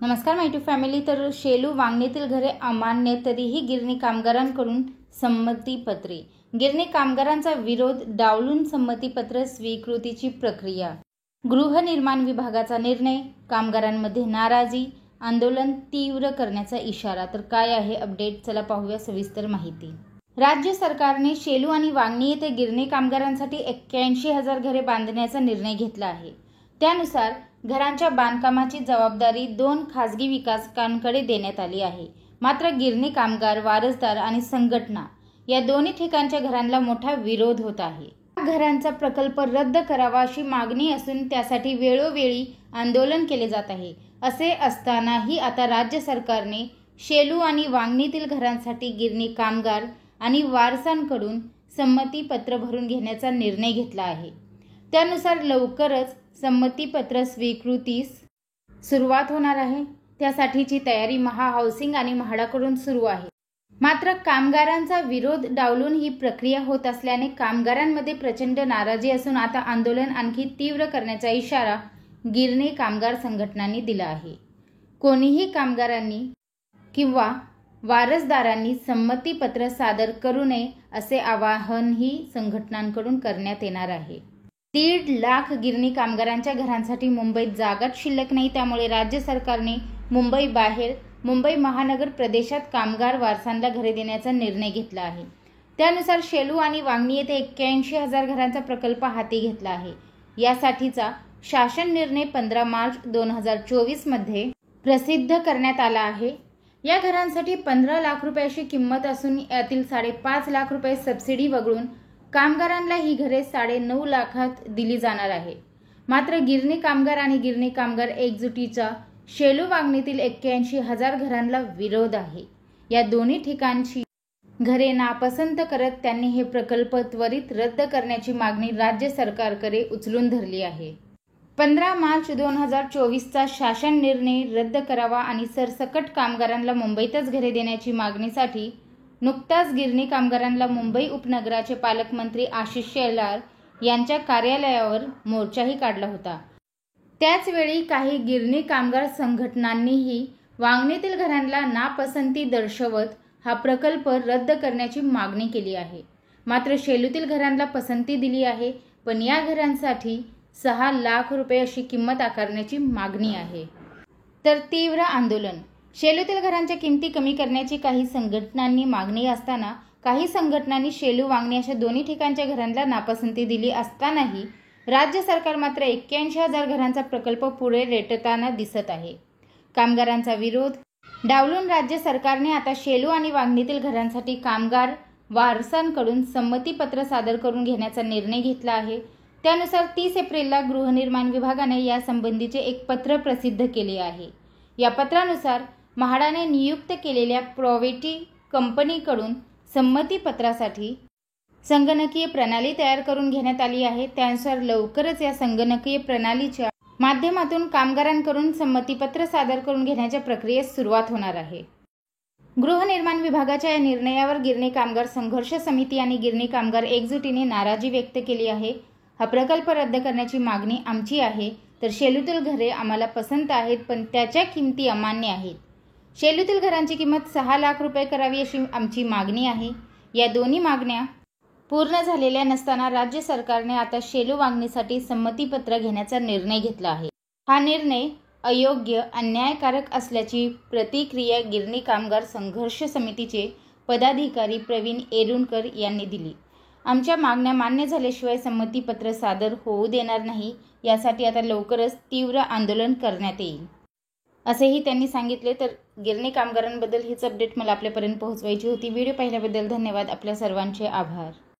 नमस्कार माय फॅमिली। तर शेलू वांगणीतील घरे अमान्य, तरीही गिरणी कामगारांकडून संमतीपत्रे। गिरणी कामगारांचा विरोध डावलून संमतीपत्र स्वीकृतीची प्रक्रिया। गृहनिर्माण विभागाचा निर्णय, कामगारांमध्ये नाराजी, आंदोलन तीव्र करण्याचा इशारा। तर काय आहे अपडेट, चला पाहूया सविस्तर माहिती। राज्य सरकारने शेलू आणि वांगणी येथे गिरणी कामगारांसाठी 81,000 घरे बांधण्याचा निर्णय घेतला आहे। त्यानुसार घरांच्या बांधकामाची जबाबदारी 2 खासगी विकासकांकडे देण्यात आली आहे। मात्र गिरणी कामगार, वारसदार आणि संघटना या दोन्ही ठिकाणच्या घरांना मोठा विरोध होत आहे। घरांचा प्रकल्प रद्द करावा अशी मागणी असून त्यासाठी वेळोवेळी आंदोलन केले जात आहे। असे असतानाही आता राज्य सरकारने शेलू आणि वांगणीतील घरांसाठी गिरणी कामगार आणि वारसांकडून संमतीपत्र भरून घेण्याचा निर्णय घेतला आहे। त्यानुसार लवकरच संमतीपत्र स्वीकृतीस सुरुवात होणार आहे। त्यासाठीची तयारी महाहाऊसिंग आणि म्हाडाकडून सुरू आहे। मात्र कामगारांचा विरोध डावलून ही प्रक्रिया होत असल्याने कामगारांमध्ये प्रचंड नाराजी असून आता आंदोलन आणखी तीव्र करण्याचा इशारा गिरणी कामगार संघटनांनी दिला आहे। कोणीही कामगारांनी किंवा वारसदारांनी संमतीपत्र सादर करू नये असे आवाहनही संघटनांकडून करण्यात येणार आहे। 1.5 लाख गिरणी कामगारांच्या घरांसाठी मुंबईत जागाच शिल्लक नाही। त्यामुळे राज्य सरकारने मुंबई बाहेर मुंबई महानगर प्रदेशात कामगार वारसांना घरे देण्याचा निर्णय घेतला आहे। त्यानुसार शेलू आणि वांगणी येथे 81,000 घरांचा प्रकल्प हाती घेतला आहे। यासाठीचा शासन निर्णय 15 मार्च 2024 मध्ये प्रसिद्ध करण्यात आला आहे। या घरांसाठी 15 लाख रुपये अशी किंमत असून यातील 5.5 लाख रुपये सबसिडी वगळून कामगारांना ही घरे 9.5 लाखात दिली जाणार आहे। मात्र गिरणी कामगार आणि गिरणी कामगार एकजुटीचा शेलू वांगणीतील 81,000 घरांना विरोध आहे। या दोन्ही ठिकाणची घरे नापसंत करत त्यांनी हे प्रकल्प त्वरित रद्द करण्याची मागणी राज्य सरकारकडे उचलून धरली आहे। 15 मार्च 2024चा शासन निर्णय रद्द करावा आणि सरसकट कामगारांना मुंबईतच घरे देण्याची मागणीसाठी नुकताच गिरणी कामगारांना मुंबई उपनगराचे पालकमंत्री आशिष शेलार यांच्या कार्यालयावर मोर्चाही काढला होता। त्याचवेळी काही गिरणी कामगार संघटनांनीही वांगणीतील घरांना नापसंती दर्शवत हा प्रकल्प रद्द करण्याची मागणी केली आहे। मात्र शेलूतील घरांना पसंती दिली आहे, पण या घरांसाठी 6 लाख रुपये अशी किंमत आकारण्याची मागणी आहे। तर तीव्र आंदोलन। शेलूतील घरांच्या किमती कमी करण्याची काही संघटनांनी मागणी असताना काही संघटनांनी शेलू वांगणी अशा दोन्ही ठिकाणच्या घरांना नापसंती दिली असतानाही राज्य सरकार मात्र 81,000 घरांचा प्रकल्प पुढे रेटताना दिसत आहे। कामगारांचा विरोध डावलून राज्य सरकारने आता शेलू आणि वांगणीतील घरांसाठी कामगार वारसांकडून संमतीपत्र सादर करून घेण्याचा निर्णय घेतला आहे। त्यानुसार 30 एप्रिलला गृहनिर्माण विभागाने यासंबंधीचे एक पत्र प्रसिद्ध केले आहे। या पत्रानुसार म्हाडाने नियुक्त केलेल्या प्रोव्हेटी कंपनीकडून संमतीपत्रासाठी संगणकीय प्रणाली तयार करून घेण्यात आली आहे। त्यानुसार लवकरच या संगणकीय प्रणालीच्या माध्यमातून कामगारांकडून संमतीपत्र सादर करून घेण्याच्या प्रक्रियेस सुरुवात होणार आहे। गृहनिर्माण विभागाच्या या निर्णयावर गिरणी कामगार संघर्ष समिती आणि गिरणी कामगार एकजुटीने नाराजी व्यक्त केली आहे। हा प्रकल्प रद्द करण्याची मागणी आमची आहे। तर शेलूतील घरे आम्हाला पसंत आहेत, पण त्याच्या किमती अमान्य आहेत। शेलूतील घरांची किंमत 6 लाख रुपये करावी अशी आमची मागणी आहे। या दोन्ही मागण्या पूर्ण झालेल्या नसताना राज्य सरकारने आता शेलू वांगणीसाठी संमतीपत्र घेण्याचा निर्णय घेतला आहे। हा निर्णय अयोग्य, अन्यायकारक असल्याची प्रतिक्रिया गिरणी कामगार संघर्ष समितीचे पदाधिकारी प्रवीण येरुणकर यांनी दिली। आमच्या मागण्या मान्य झाल्याशिवाय संमतीपत्र सादर होऊ देणार नाही। यासाठी आता लवकरच तीव्र आंदोलन करण्यात येईल असेही त्यांनी सांगितले। तर गिरणी कामगारांबद्दल हीच अपडेट मला आपल्यापर्यंत पोहोचवायची होती। व्हिडिओ पाहिल्याबद्दल धन्यवाद। आपल्या सर्वांचे आभार।